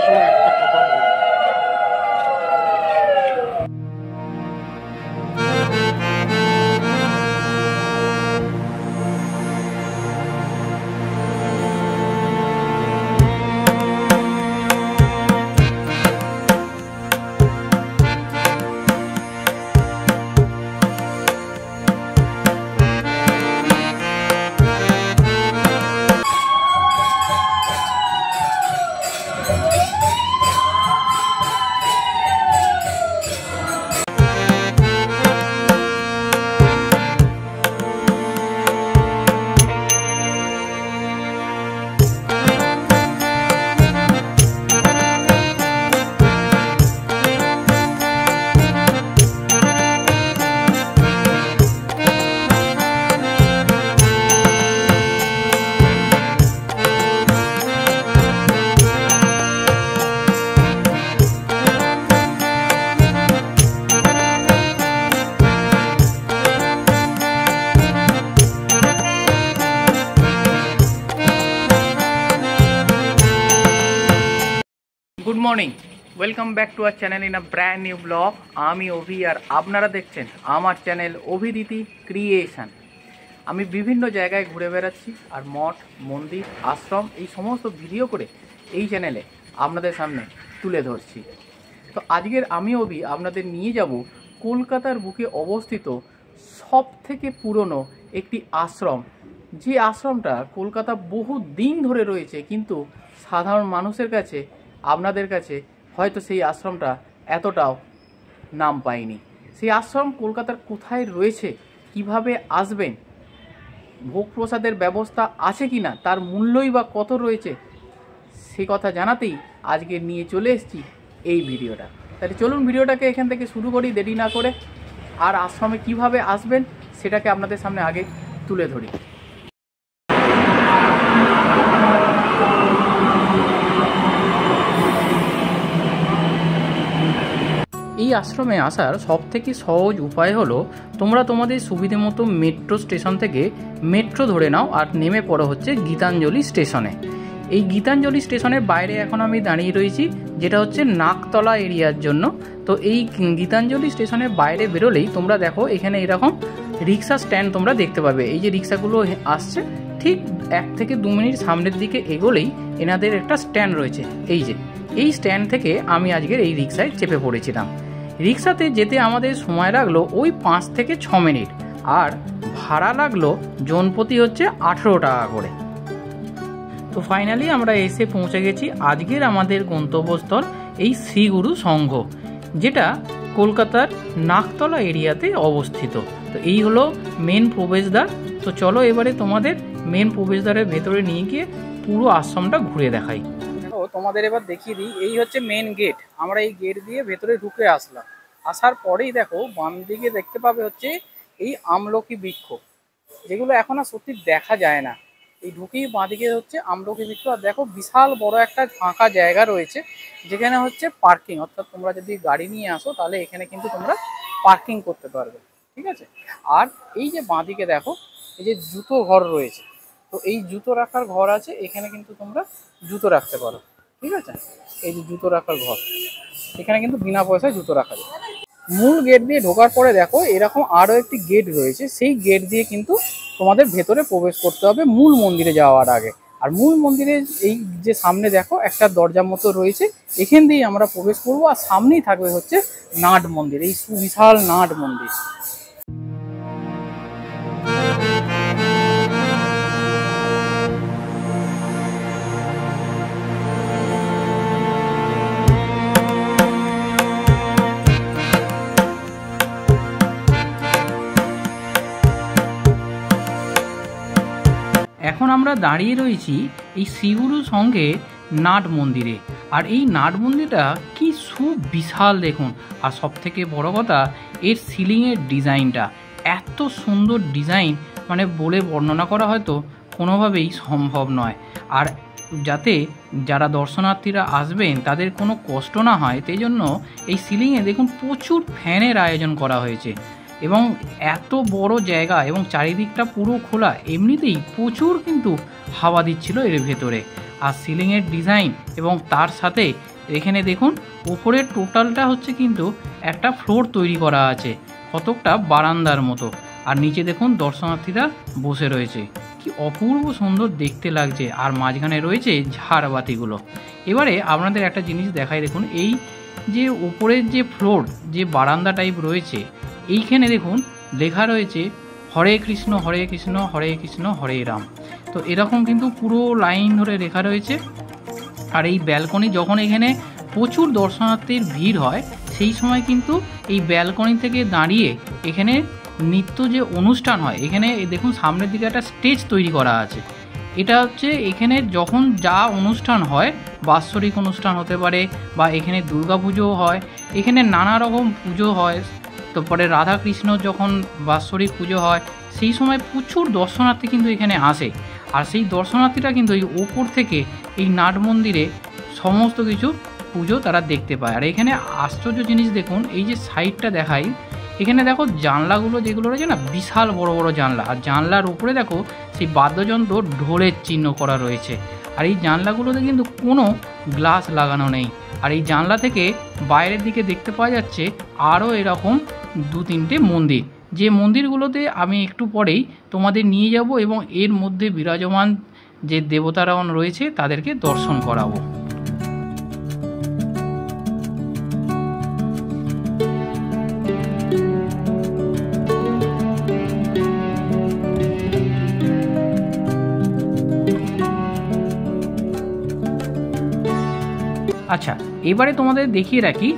সময় একটা কথা বলবো। Good morning welcome back to our channel in a brand new blog आमी अभि और आपनारा देखছেন আমার চ্যানেল অভিদিতি ক্রিয়েশন। আমি বিভিন্ন জায়গায় ঘুরে বেড়াচ্ছি আর মঠ মন্দির আশ্রম এই সমস্ত ভিডিও করে এই চ্যানেলে আপনাদের সামনে তুলে ধরছি। তো আজকের আমি অভি আপনাদের নিয়ে যাব কলকাতার বুকে অবস্থিত সবথেকে পুরনো একটি আশ্রম, যে আশ্রমটা কলকাতা বহু দিন ধরে রয়েছে, কিন্তু সাধারণ মানুষের কাছে আপনাদের কাছে হয়তো সেই আশ্রমটা এতটাও নাম পায়নি। সেই আশ্রম কলকাতার কোথায় রয়েছে, কিভাবে আসবেন, ভোগ প্রসাদের ব্যবস্থা আছে কি না, তার মূল্যই বা কত রয়েছে, সেই কথা জানাতেই আজকে নিয়ে চলে এসেছি এই ভিডিওটা। তাহলে চলুন ভিডিওটাকে এখান থেকে শুরু করি দেরি না করে, আর আশ্রমে কিভাবে আসবেন সেটাকে আপনাদের সামনে আগে তুলে ধরি। এই আশ্রমে আসার সবথেকে সহজ উপায় হলো তোমরা তোমাদের সুবিধে মতো মেট্রো স্টেশন থেকে মেট্রো ধরে নাও আর নেমে পড়ো হচ্ছে গীতাঞ্জলি স্টেশনে। এই গীতাঞ্জলি স্টেশনের বাইরে এখন আমি দাঁড়িয়ে রয়েছি, যেটা হচ্ছে নাকতলা এরিয়ার জন্য। তো এই গীতাঞ্জলি স্টেশনের বাইরে বেরোলেই তোমরা দেখো এখানে এরকম রিক্সা স্ট্যান্ড তোমরা দেখতে পাবে। এই যে রিক্সাগুলো আসছে ঠিক 1 থেকে 2 মিনিট সামনের দিকে এগোলেই এনাদের একটা স্ট্যান্ড রয়েছে। এই স্ট্যান্ড থেকে আমি আজকের এই রিক্সায় চেপে পড়েছিলাম। রিক্সাতে যেতে আমাদের সময় লাগলো ওই 5 থেকে 6 মিনিট, আর ভাড়া লাগলো জনপ্রতি হচ্ছে 18 টাকা করে। তো ফাইনালি আমরা এসে পৌঁছে গেছি আজকের আমাদের গন্তব্যস্থল এই শ্রীগুরু সংঘ, যেটা কলকাতার নাকতলা এরিয়াতে অবস্থিত। তো এই হলো মেন প্রবেশদ্বার। তো চলো এবারে তোমাদের মেন প্রবেশদ্বারের ভেতরে নিয়ে গিয়ে পুরো আশ্রমটা ঘুরে দেখাই। তোমাদের এবার দেখিয়ে দিই, এই হচ্ছে মেন গেট। আমরা এই গেট দিয়ে ভেতরে ঢুকে আসলাম। আসার পরেই দেখো বাম দিকে দেখতে পাবে হচ্ছে এই আমলকি বৃক্ষ, যেগুলো এখন আর সত্যি দেখা যায় না। এই ঢুকেই বাঁদিকে হচ্ছে আমলকি বৃক্ষ, আর দেখো বিশাল বড় একটা ফাঁকা জায়গা রয়েছে যেখানে হচ্ছে পার্কিং, অর্থাৎ তোমরা যদি গাড়ি নিয়ে আসো তাহলে এখানে কিন্তু তোমরা পার্কিং করতে পারবে, ঠিক আছে। আর এই যে বাঁদিকে দেখো এই যে জুতো ঘর রয়েছে, তো এই জুতো রাখার ঘর আছে, এখানে কিন্তু তোমরা জুতো রাখতে পারো, ঠিক আছে। এই যে জুতো রাখার ঘর, এখানে কিন্তু বিনা পয়সায় জুতো রাখা যায়। মূল গেট দিয়ে ঢোকার পরে দেখো এরকম আরও একটি গেট রয়েছে, সেই গেট দিয়ে কিন্তু তোমাদের ভেতরে প্রবেশ করতে হবে মূল মন্দিরে যাওয়ার আগে। আর মূল মন্দিরে এই যে সামনে দেখো একটা দরজা মতো রয়েছে, এখান দিয়েই আমরা প্রবেশ করবো। আর সামনেই থাকবে হচ্ছে নাট মন্দির, এই সুবিশাল নাট মন্দির। এখন আমরা দাঁড়িয়ে রয়েছি এই শ্রীগুরু সংঘে নাট মন্দিরে। আর এই নাট মন্দিরটা কি সুবিশাল দেখুন, আর সবথেকে বড় কথা এর সিলিংয়ের ডিজাইনটা এত সুন্দর ডিজাইন, মানে বলে বর্ণনা করা হয়তো কোনোভাবেই সম্ভব নয়। আর যাতে যারা দর্শনার্থীরা আসবেন তাদের কোনো কষ্ট না হয়, সেই জন্য এই সিলিংয়ে দেখুন প্রচুর ফ্যানের আয়োজন করা হয়েছে। এবং এত বড় জায়গা এবং চারিদিকটা পুরো খোলা, এমনিতেই প্রচুর কিন্তু হাওয়া দিচ্ছিল এর ভেতরে। আর সিলিংয়ের ডিজাইন এবং তার সাথে এখানে দেখুন উপরের টোটালটা হচ্ছে কিন্তু একটা ফ্লোর তৈরি করা আছে, কতকটা বারান্দার মতো। আর নিচে দেখুন দর্শনার্থীরা বসে রয়েছে, কি অপূর্ব সুন্দর দেখতে লাগছে। আর মাঝখানে রয়েছে ঝাড়বাতিগুলো। এবারে আপনাদের একটা জিনিস দেখাই, দেখুন এই যে উপরের যে ফ্লোর, যে বারান্দা টাইপ রয়েছে, এইখানে দেখুন লেখা রয়েছে হরে কৃষ্ণ হরে কৃষ্ণ হরে কৃষ্ণ হরে রাম। তো এরকম কিন্তু পুরো লাইন ধরে লেখা রয়েছে। আর এই ব্যালকনি, যখন এখানে প্রচুর দর্শনার্থীর ভিড় হয় সেই সময় কিন্তু এই ব্যালকনি থেকে দাঁড়িয়ে এখানে নৃত্য যে অনুষ্ঠান হয়, এখানে দেখুন সামনের দিকে একটা স্টেজ তৈরি করা আছে। এটা হচ্ছে এখানে যখন যা অনুষ্ঠান হয়, বাৎসরিক অনুষ্ঠান হতে পারে বা এখানে দুর্গা পুজো হয়, এখানে নানা রকম পুজো হয়, তারপরে রাধাকৃষ্ণ যখন বাৎসরিক পুজো হয় সেই সময় প্রচুর দর্শনার্থী কিন্তু এখানে আসে। আর সেই দর্শনার্থীরা কিন্তু এই ওপর থেকে এই নাট মন্দিরে সমস্ত কিছু পুজো তারা দেখতে পায়। আর এখানে আশ্চর্য জিনিস দেখুন, এই যে সাইডটা দেখাই, এখানে দেখো জানলাগুলো যেগুলো রয়েছে না, বিশাল বড় বড় জানলা। আর জানলার উপরে দেখো সেই বাদ্যযন্ত্র ঢোলের চিহ্ন করা রয়েছে। আর এই জানলাগুলোতে কিন্তু কোনো গ্লাস লাগানো নেই। আর এই জানলা থেকে বাইরের দিকে দেখতে পাওয়া যাচ্ছে আরও এরকম 2-3টে মন্দির, যে মন্দিরগুলোতে আমি একটু পরেই তোমাদের নিয়ে যাব এবং এর মধ্যে বিরাজমান যে দেবতারাগণ রয়েছে তাদেরকে দর্শন করাবো। আচ্ছা, এবারে তোমাদের দেখিয়ে রাখি,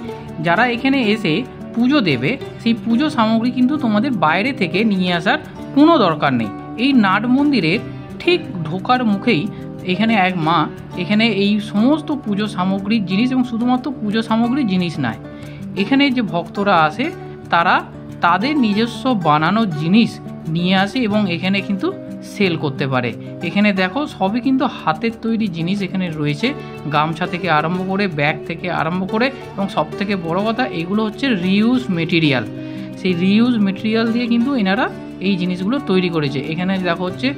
যারা এখানে এসে পুজো দেবে সেই পুজো সামগ্রী কিন্তু তোমাদের বাইরে থেকে নিয়ে আসার কোনো দরকার নেই। এই নাট মন্দিরের ঠিক ঢোকার মুখেই এখানে এক মা এখানে এই সমস্ত পুজো সামগ্রীর জিনিস, এবং শুধুমাত্র পুজো সামগ্রীর জিনিস নয়, এখানে যে ভক্তরা আসে তারা তাদের নিজস্ব বানানো জিনিস নিয়ে আসে এবং এখানে কিন্তু সেল করতে পারে। এখানে দেখো সবই কিন্তু হাতের তৈরি জিনিস এখানে রয়েছে, গামছা থেকে আরম্ভ করে ব্যাগ থেকে আরম্ভ করে, এবং সব থেকে বড় কথা এগুলো হচ্ছে রিউজ মেটেরিয়াল। সেই রিউজ মেটেরিয়াল দিয়ে কিন্তু এনারা এই জিনিসগুলো তৈরি করেছে। এখানে দেখো হচ্ছে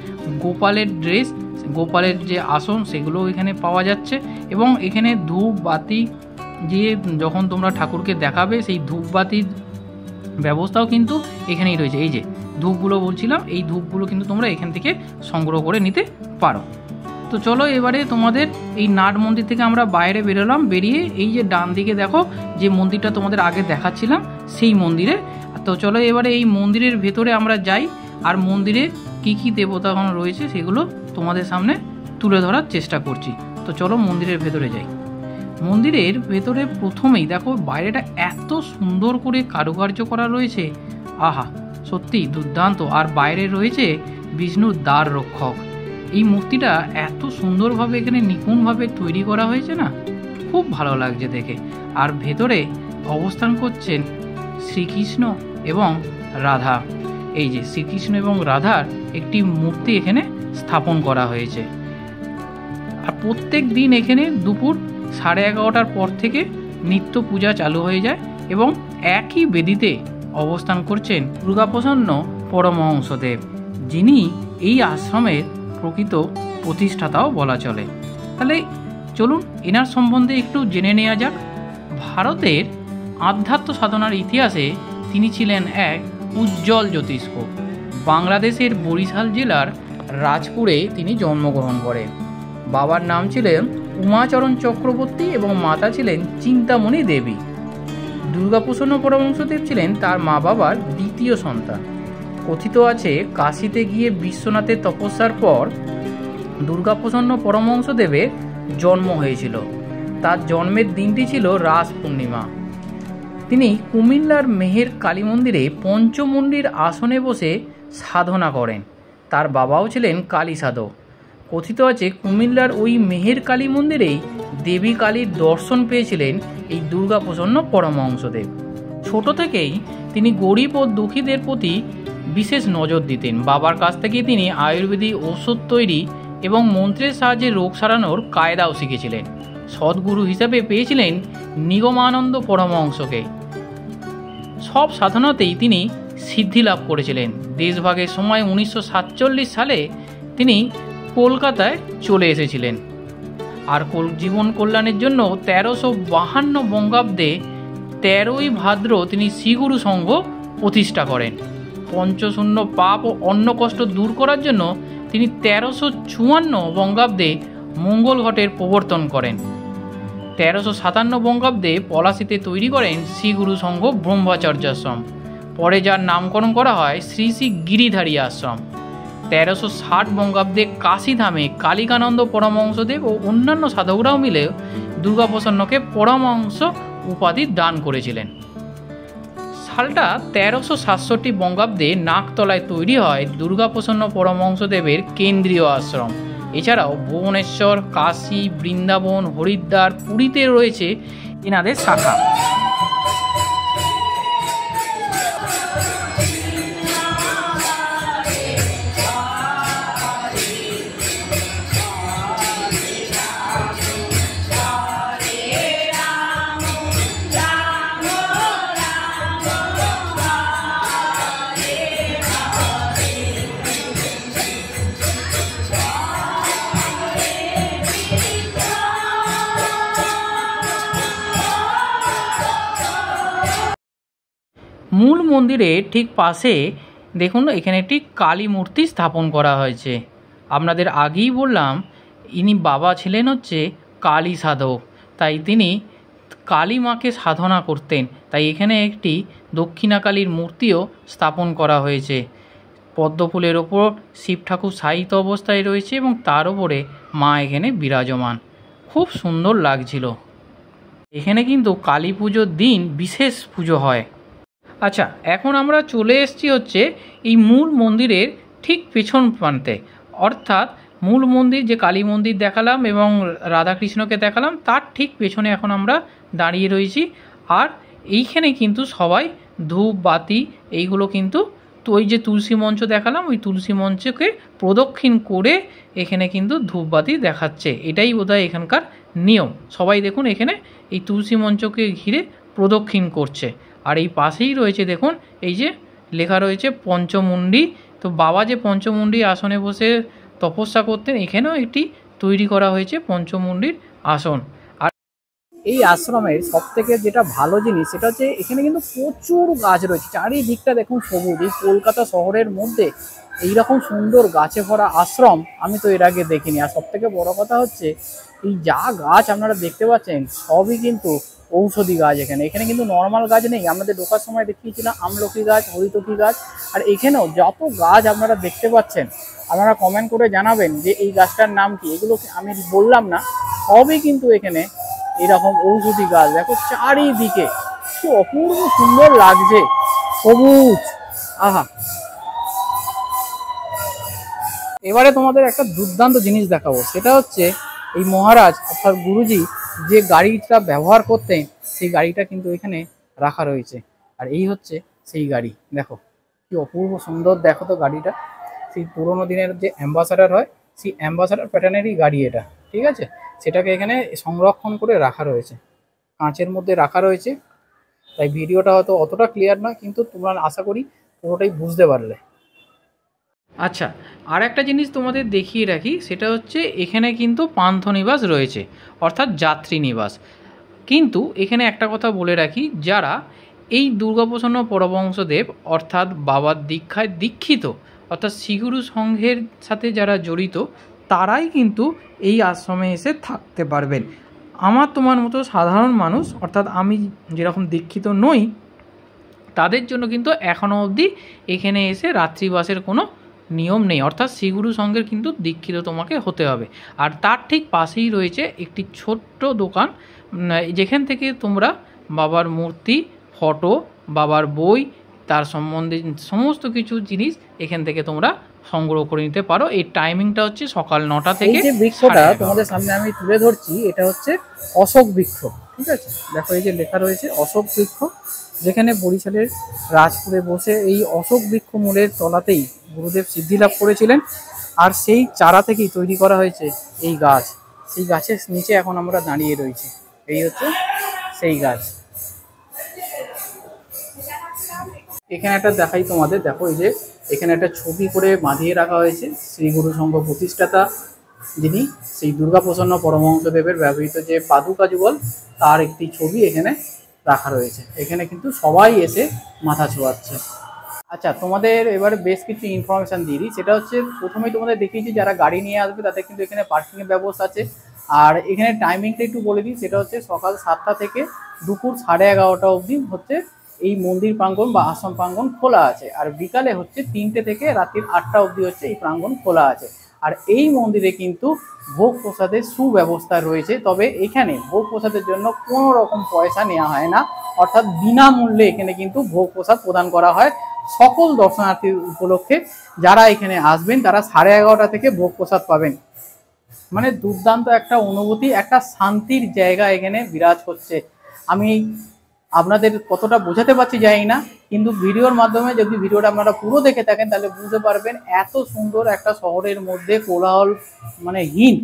গোপালের ড্রেস, গোপালের যে আসন সেগুলো এখানে পাওয়া যাচ্ছে। এবং এখানে ধূপ বাতি দিয়ে যখন তোমরা ঠাকুরকে দেখাবে সেই ধূপবাতির ব্যবস্থাও কিন্তু এখানেই রয়েছে। এই যে ধূপগুলো বলছিলাম, এই ধূপগুলো কিন্তু তোমরা এখান থেকে সংগ্রহ করে নিতে পারো। তো চলো এবারে তোমাদের এই নাট মন্দির থেকে আমরা বাইরে বেরোলাম। বেরিয়ে এই যে ডান দিকে দেখো যে মন্দিরটা তোমাদের আগে দেখাচ্ছিলাম সেই মন্দিরে। তো চলো এবারে এই মন্দিরের ভেতরে আমরা যাই, আর মন্দিরে কি কি দেবতাগণ রয়েছে সেগুলো তোমাদের সামনে তুলে ধরার চেষ্টা করছি। তো চলো মন্দিরের ভেতরে যাই। মন্দিরের ভেতরে প্রথমেই দেখো বাইরেটা এত সুন্দর করে কারুকার্য করা রয়েছে, আহা সত্যি দুর্দান্ত। আর বাইরে রয়েছে বিষ্ণুর দ্বার রক্ষক। এই মূর্তিটা এত সুন্দরভাবে এখানে নিপুণভাবে তৈরি করা হয়েছে না, খুব ভালো লাগছে দেখে। আর ভেতরে অবস্থান করছেন শ্রীকৃষ্ণ এবং রাধা। এই যে শ্রীকৃষ্ণ এবং রাধার একটি মূর্তি এখানে স্থাপন করা হয়েছে। আর প্রত্যেক দিন এখানে দুপুর 11:30টার পর থেকে নিত্য পূজা চালু হয়ে যায় এবং একই বেদিতে অবস্থান করছেন দুর্গাপ্রসন্ন পরমহংসদেব, যিনি এই আশ্রমের প্রকৃত প্রতিষ্ঠাতাও বলা চলে। তাহলে চলুন এনার সম্বন্ধে একটু জেনে নেওয়া যাক। ভারতের আধ্যাত্ম সাধনার ইতিহাসে তিনি ছিলেন এক উজ্জ্বল জ্যোতিষ্ক। বাংলাদেশের বরিশাল জেলার রাজপুরে তিনি জন্মগ্রহণ করেন। বাবার নাম ছিলেন উমাচরণ চক্রবর্তী এবং মাতা ছিলেন চিন্তামণি দেবী। দুর্গাপ্রসন্ন পরমহংসদেব ছিলেন তার মা বাবার দ্বিতীয় সন্তান। কথিত আছে কাশীতে গিয়ে বিশ্বনাথের তপস্যার পর দুর্গাপ্রসন্ন পরমহংসদেবের জন্ম হয়েছিল। তার জন্মের দিনটি ছিল রাস পূর্ণিমা। তিনি কুমিল্লার মেহের কালী মন্দিরে পঞ্চমুণ্ডির আসনে বসে সাধনা করেন। তার বাবাও ছিলেন কালী সাধক। কথিত আছে কুমিল্লার ওই মেহের কালী মন্দিরেই দেবী কালীর দর্শন পেয়েছিলেন এই দুর্গাপ্রসন্ন পরমহংসদেব। ছোট থেকেই তিনি গরিব ও দুঃখীদের প্রতি বিশেষ নজর দিতেন। বাবার কাছ থেকে তিনি আয়ুর্বেদিক ঔষধ তৈরি এবং মন্ত্রের সাহায্যে রোগ সারানোর কায়দাও শিখেছিলেন। সদ্গুরু হিসাবে পেয়েছিলেন নিগমানন্দ পরমহংসকে। সব সাধনাতেই তিনি সিদ্ধি লাভ করেছিলেন। দেশভাগের সময় 1947 সালে তিনি কলকাতায় চলে এসেছিলেন। আর জীবন কল্যাণের জন্য 1352 বঙ্গাব্দে 13ই ভাদ্র তিনি শ্রীগুরু সংঘ প্রতিষ্ঠা করেন। পঞ্চশূন্য পাপ ও অন্ন কষ্ট দূর করার জন্য তিনি 1354 বঙ্গাব্দে মঙ্গল ঘটের প্রবর্তন করেন। 1357 বঙ্গাব্দে পলাশীতে তৈরি করেন শ্রীগুরু সংঘ ব্রহ্মচর্যাশ্রম, পরে যার নামকরণ করা হয় শ্রী শ্রী গিরিধারী আশ্রম। 1360 বঙ্গাব্দে কাশীধামে কালিকানন্দ পরমহংসদেব ও অন্যান্য সাধকরাও মিলে দুর্গাপ্রসন্নকে পরমহংস উপাধি দান করেছিলেন। সালটা 1367 বঙ্গাব্দে নাকতলায় তৈরি হয় দুর্গাপ্রসন্ন পরমহংসদেবের কেন্দ্রীয় আশ্রম। এছাড়াও ভুবনেশ্বর, কাশী, বৃন্দাবন, হরিদ্বার, পুরীতে রয়েছে এনাদের শাখা। মূল মন্দিরের ঠিক পাশে দেখুন এখানে একটি কালী মূর্তি স্থাপন করা হয়েছে। আপনাদের আগেই বললাম ইনি বাবা ছিলেন হচ্ছে কালী সাধক, তাই তিনি কালী মাকে সাধনা করতেন, তাই এখানে একটি দক্ষিণাকালীর মূর্তিও স্থাপন করা হয়েছে। পদ্মফুলের ওপর শিব ঠাকুর শায়িত অবস্থায় রয়েছে এবং তার উপরে মা এখানে বিরাজমান। খুব সুন্দর লাগছিল। এখানে কিন্তু কালী পুজোর দিন বিশেষ পুজো হয়। আচ্ছা, এখন আমরা চলে এসেছি হচ্ছে এই মূল মন্দিরের ঠিক পেছন প্রান্তে, অর্থাৎ মূল মন্দির যে কালী মন্দির দেখালাম এবং রাধাকৃষ্ণকে দেখালাম তার ঠিক পেছনে এখন আমরা দাঁড়িয়ে রয়েছি। আর এইখানে কিন্তু সবাই ধূপ বাতি এইগুলো কিন্তু ওই যে তুলসী মঞ্চ দেখালাম ওই তুলসী মঞ্চকে প্রদক্ষিণ করে এখানে কিন্তু ধূপবাতি দেখাচ্ছে। এটাই বোধহয় এখানকার নিয়ম। সবাই দেখুন এখানে এই তুলসী মঞ্চকে ঘিরে প্রদক্ষিণ করছে। আর এই পাশেই রয়েছে দেখুন এই যে লেখা রয়েছে পঞ্চমুণ্ডী। তো বাবা যে পঞ্চমুণ্ডী আসনে বসে তপস্যা করতেন, এখানেও একটি তৈরি করা হয়েছে পঞ্চমুণ্ডির আসন। আর এই আশ্রমের সব থেকে যেটা ভালো জিনিস সেটা হচ্ছে এখানে কিন্তু প্রচুর গাছ রয়েছে, চারিদিকটা দেখুন সবুজ। এই কলকাতা শহরের মধ্যে এইরকম সুন্দর গাছে ভরা আশ্রম আমি তো এর আগে দেখিনি। আর সব থেকে বড় কথা হচ্ছে এই যা গাছ আপনারা দেখতে পাচ্ছেন সবই কিন্তু ঔষধি গাছ। এখানে এখানে কিন্তু নর্মাল গাছ নেই। আমাদের ঢোকার সময় দেখিয়েছিলাম আমলকি গাছ, হরিতকি গাছ, আর এখানেও যত গাছ আপনারা দেখতে পাচ্ছেন আপনারা কমেন্ট করে জানাবেন যে এই গাছটার নাম কি। এগুলো আমি বললাম না, সবই কিন্তু এখানে এরকম ঔষধি গাছ। দেখো চারিদিকে কি অপূর্ব সুন্দর লাগছে, সবুজ। আহা, এবারে তোমাদের একটা দুর্দান্ত জিনিস দেখাবো। সেটা হচ্ছে এই মহারাজ অর্থাৎ গুরুজি যে গাড়িটা ব্যবহার করতেন সেই গাড়িটা কিন্তু এখানে রাখা রয়েছে। আর এই হচ্ছে সেই গাড়ি। দেখো কি অপূর্ব সুন্দর। দেখো তো গাড়িটা সেই পুরোনো দিনের যে অ্যাম্বাসাডার হয় সেই অ্যাম্বাসাডার প্যাটার্নেরই গাড়ি এটা, ঠিক আছে। সেটাকে এখানে সংরক্ষণ করে রাখা রয়েছে, কাঁচের মধ্যে রাখা রয়েছে। তাই ভিডিওটা হয়তো অতটা ক্লিয়ার নয়, কিন্তু তোমরা আশা করি পুরোটাই বুঝতে পারলে। আচ্ছা, আর একটা জিনিস তোমাদের দেখিয়ে রাখি, সেটা হচ্ছে এখানে কিন্তু পান্থনিবাস রয়েছে, অর্থাৎ যাত্রী নিবাস। কিন্তু এখানে একটা কথা বলে রাখি, যারা এই দুর্গাপ্রসন্ন পরমহংসদেব অর্থাৎ বাবার দীক্ষায় দীক্ষিত অর্থাৎ শ্রীগুরু সংঘের সাথে যারা জড়িত তারাই কিন্তু এই আশ্রমে এসে থাকতে পারবেন। আমার তোমার মতো সাধারণ মানুষ অর্থাৎ আমি যেরকম দীক্ষিত নই তাদের জন্য কিন্তু এখনও অবধি এখানে এসে রাত্রিবাসের কোনো নিয়ম নেই, অর্থাৎ শ্রীগুরু সংঘের কিন্তু দীক্ষিত তোমাকে হতে হবে। আর তার ঠিক পাশেই রয়েছে একটি ছোট্ট দোকান, যেখান থেকে তোমরা বাবার মূর্তি, ফটো, বাবার বই, তার সম্বন্ধে সমস্ত কিছু জিনিস এখান থেকে তোমরা সংগ্রহ করে নিতে পারো। এই টাইমিংটা হচ্ছে সকাল 9টা থেকে। যে বৃক্ষটা তোমাদের সামনে আমি তুলে ধরছি এটা হচ্ছে অশোক বৃক্ষ, ঠিক আছে। দেখো এই যে লেখা রয়েছে অশোক বৃক্ষ, যেখানে বরিশালের রাজপুরে বসে এই অশোক বৃক্ষ মূলের তলাতেই গুরুদেব সিদ্ধি লাভ করেছিলেন। আর সেই চারা থেকেই তৈরি করা হয়েছে এই গাছ। সেই গাছের নিচে এখন আমরা দাঁড়িয়ে রয়েছি। এই হচ্ছে সেই গাছ। এখানে একটা দেখাই তোমাদের, দেখো এই যে এখানে একটা ছবি করে বাঁধিয়ে রাখা হয়েছে শ্রী গুরু সংঘ প্রতিষ্ঠাতা যিনি সেই দুর্গাপ্রসন্ন পরমহংসদেবের ব্যবহৃত যে পাদুকা যুগল তার একটি ছবি এখানে রাখা রয়েছে। এখানে কিন্তু সবাই এসে মাথা ছোঁয়াচ্ছে। আচ্ছা, তোমাদের এবারে বেশ কিছু ইনফরমেশান দিয়ে দিই। সেটা হচ্ছে প্রথমেই তোমাদের দেখিয়েছি যারা গাড়ি নিয়ে আসবে তাদের কিন্তু এখানে পার্কিংয়ের ব্যবস্থা আছে। আর এখানে টাইমিংটা একটু বলে দিই, সেটা হচ্ছে সকাল 7টা থেকে দুপুর 11:30 অবধি হচ্ছে এই মন্দির প্রাঙ্গণ বা আশ্রম প্রাঙ্গণ খোলা আছে। আর বিকালে হচ্ছে 3টে থেকে রাত্রির 8টা অবধি হচ্ছে এই প্রাঙ্গণ খোলা আছে। আর এই মন্দিরে কিন্তু ভোগ প্রসাদের সুব্যবস্থা রয়েছে, তবে এখানে ভোগ প্রসাদের জন্য কোনো রকম পয়সা নেওয়া হয় না, অর্থাৎ বিনামূল্যে এখানে কিন্তু ভোগ প্রসাদ প্রদান করা হয় সকল দর্শনার্থী উপলক্ষে। যারা এখানে আসবেন তারা 11:30 থেকে ভোগ প্রসাদ পাবেন। মানে দুর্দান্ত একটা অনুভূতি, একটা শান্তির জায়গা এখানে বিরাজ করছে। আমি আপনাদের কতটা বোঝাতে পারছি জানি না, কিন্তু ভিডিওর মাধ্যমে যদি ভিডিওটা আপনারা পুরো দেখে থাকেন তাহলে বুঝতে পারবেন এত সুন্দর একটা শহরের মধ্যে কোলাহল মানে হীন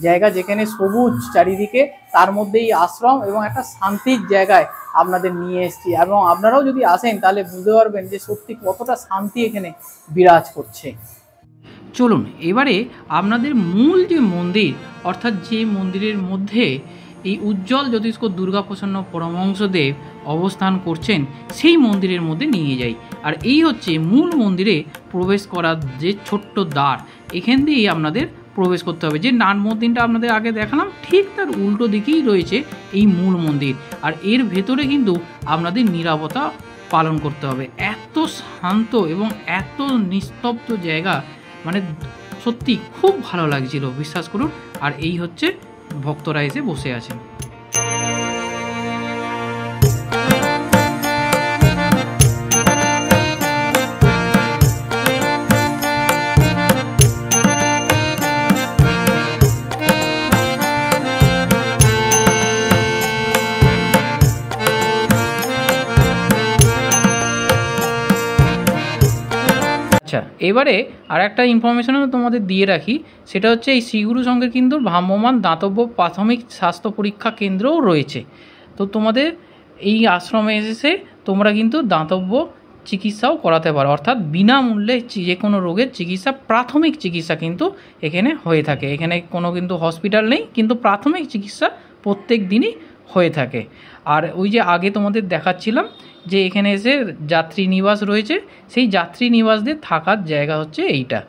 জায়গা, যেখানে সবুজ চারিদিকে, তার মধ্যেই আশ্রম এবং একটা শান্তির জায়গায় আপনাদের নিয়ে এসেছি। এবং আপনারাও যদি আসেন তাহলে বুঝতে পারবেন যে সত্যি কতটা শান্তি এখানে বিরাজ করছে। চলুন এবারে আপনাদের মূল যে মন্দির, অর্থাৎ যে মন্দিরের মধ্যে এই উজ্জ্বল জ্যোতিষ্ক দুর্গাপ্রসন্ন পরমহংসদেব অবস্থান করছেন সেই মন্দিরের মধ্যে নিয়ে যাই। আর এই হচ্ছে মূল মন্দিরে প্রবেশ করার যে ছোট্ট দ্বার, এখান দিয়েই আপনাদের প্রবেশ করতে হবে। যে নাট মন্দিরটা আপনাদের আগে দেখালাম ঠিক তার উল্টো দিকেই রয়েছে এই মূল মন্দির। আর এর ভেতরে কিন্তু আপনাদের নিরাপত্তা পালন করতে হবে। এত শান্ত এবং এত নিস্তব্ধ জায়গা, মানে সত্যি খুব ভালো লাগছিল, বিশ্বাস করুন। আর এই হচ্ছে ভক্তরা এসে বসে আছেন। আচ্ছা, এবারে আর একটা ইনফরমেশনও তোমাদের দিয়ে রাখি, সেটা হচ্ছে এই শ্রীগুরু সংঘের কিন্তু ভ্রাম্যমাণ দাতব্য প্রাথমিক স্বাস্থ্য পরীক্ষা কেন্দ্রও রয়েছে। তো তোমাদের এই আশ্রমে এসে তোমরা কিন্তু দাতব্য চিকিৎসাও করাতে পারো, অর্থাৎ বিনামূল্যে যে কোনো রোগের চিকিৎসা, প্রাথমিক চিকিৎসা কিন্তু এখানে হয়ে থাকে। এখানে কোনো কিন্তু হসপিটাল নেই, কিন্তু প্রাথমিক চিকিৎসা প্রত্যেক দিনই হয়ে থাকে। আর ওই যে আগে তোমাদের দেখাচ্ছিলাম যে এখানে এসে যাত্রী নিবাস রয়েছে, সেই যাত্রী নিবাসদের থাকার জায়গা হচ্ছে এইটা।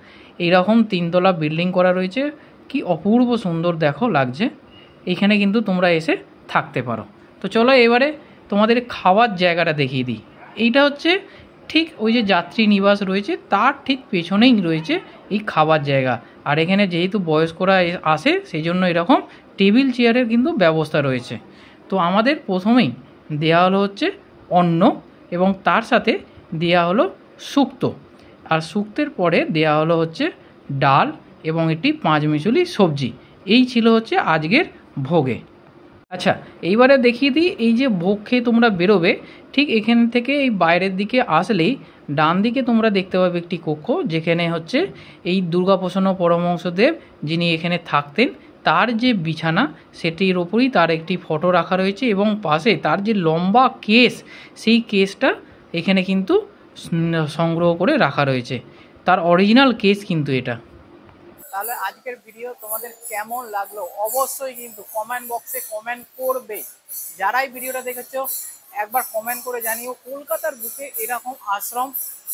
এইরকম 3তলা বিল্ডিং করা রয়েছে, কি অপূর্ব সুন্দর দেখো লাগছে। এইখানে কিন্তু তোমরা এসে থাকতে পারো। তো চলো এবারে তোমাদের খাওয়ার জায়গাটা দেখিয়ে দিই। এইটা হচ্ছে ঠিক ওই যে যাত্রী নিবাস রয়েছে তার ঠিক পেছনেই রয়েছে এই খাবার জায়গা। আর এখানে যেহেতু বয়স্করা আসে সেই জন্য এরকম টেবিল চেয়ারের কিন্তু ব্যবস্থা রয়েছে। তো আমাদের প্রথমেই দেওয়া হলো হচ্ছে অন্ন এবং তার সাথে দেওয়া হলো শুক্তো। আর শুক্তের পরে দেওয়া হলো হচ্ছে ডাল এবং একটি 5 মিশালি সবজি। এই ছিল হচ্ছে আজকের ভোগে। আচ্ছা, এইবারে দেখিয়ে দিই, এই যে ভোগ খেয়ে তোমরা বেরোবে, ঠিক এখান থেকে এই বাইরের দিকে আসলেই ডান দিকে তোমরা দেখতে পাবে একটি কক্ষ, যেখানে হচ্ছে এই দুর্গাপ্রসন্ন পরমহংসদেব যিনি এখানে থাকতেন তার যে বিছানা, সেটির ওপরই তার একটি ফটো রাখা রয়েছে এবং পাশে তার যে লম্বা কেস, সেই কেসটা এখানে কিন্তু সংগ্রহ করে রাখা রয়েছে। তার অরিজিনাল কেস কিন্তু এটা। তাহলে আজকের ভিডিও তোমাদের কেমন লাগলো অবশ্যই কিন্তু কমেন্ট বক্সে কমেন্ট করবে। যারাই ভিডিওটা দেখেছো একবার কমেন্ট করে জানিও কলকাতার বুকে এরকম আশ্রম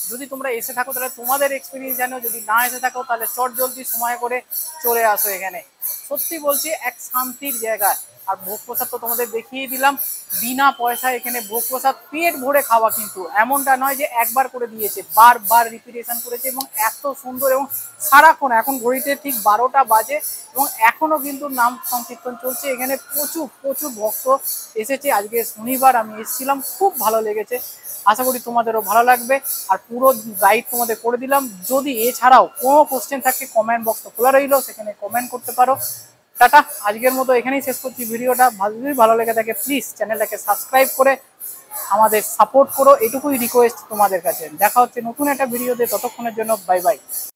যদি তোমরা এসে থাকো তাহলে তোমাদের এক্সপিরিয়েন্স জানো, যদি না এসে থাকো তাহলে চট জলদি সময় করে চলে আসো এখানে। সত্যি বলছি এক শান্তির জায়গা। আর ভোগ প্রসাদ তো তোমাদের দেখিয়ে দিলাম, বিনা পয়সায় এখানে ভোগ প্রসাদ পেট ভরে খাওয়া, কিন্তু এমনটা নয় যে একবার করে দিয়েছে, বারবার রিপিটেশন করেছে এবং এত সুন্দর। এবং সারাক্ষণ, এখন ঘড়িতে ঠিক 12টা বাজে এবং এখনও কিন্তু নাম সংকীর্তন চলছে। এখানে প্রচুর প্রচুর ভক্ত এসেছে। আজকে শনিবার আমি এসেছিলাম, খুব ভালো লেগেছে। আশা করি তোমাদেরও ভালো লাগবে। আর পুরো গাইড তোমাদের করে দিলাম। যদি এছাড়াও কোনো কোশ্চেন থাকে কমেন্ট বক্স খোলা রইল, সেখানে কমেন্ট করতে পারো। টাটা, আজকের মতো এখানেই শেষ করছি ভিডিওটা। যদি ভালো লেগে থাকে প্লিজ চ্যানেলটাকে সাবস্ক্রাইব করে আমাদের সাপোর্ট করো, এটুকুই রিকোয়েস্ট তোমাদের কাছে। দেখা হচ্ছে নতুন একটা ভিডিওতে, ততক্ষণের জন্য বাই বাই।